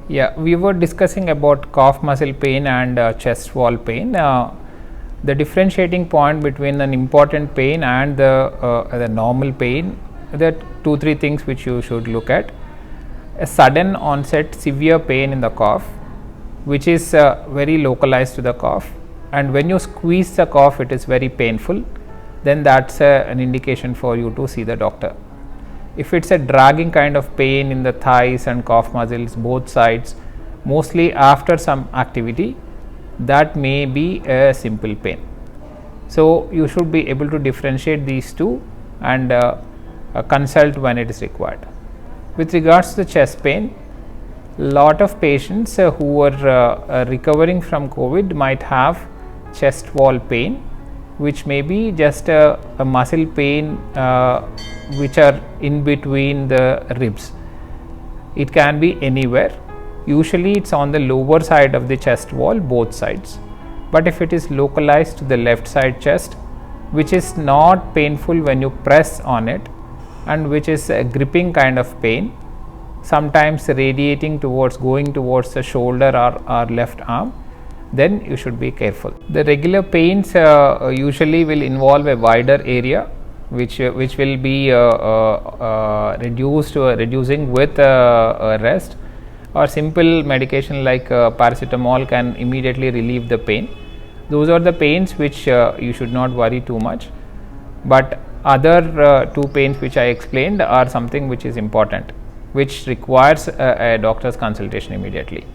Yeah, we were discussing about cough muscle pain and chest wall pain. The differentiating point between an important pain and the normal pain, there are 2-3 things which you should look at. A sudden onset severe pain in the cough, which is very localized to the cough, and when you squeeze the cough it is very painful, then that's an indication for you to see the doctor. If it's a dragging kind of pain in the thighs and cough muscles both sides, mostly after some activity, that may be a simple pain. So, you should be able to differentiate these two and consult when it is required. With regards to the chest pain, lot of patients who are recovering from COVID might have chest wall pain, which may be just a muscle pain which are in between the ribs. It can be anywhere. Usually it is on the lower side of the chest wall, both sides. But if it is localized to the left side chest, which is not painful when you press on it, and which is a gripping kind of pain, sometimes radiating towards, going towards the shoulder or left arm, then you should be careful. The regular pains usually will involve a wider area, which will be reducing with rest, or simple medication like paracetamol can immediately relieve the pain. Those are the pains which you should not worry too much, but other 2 pains which I explained are something which is important, which requires a doctor's consultation immediately.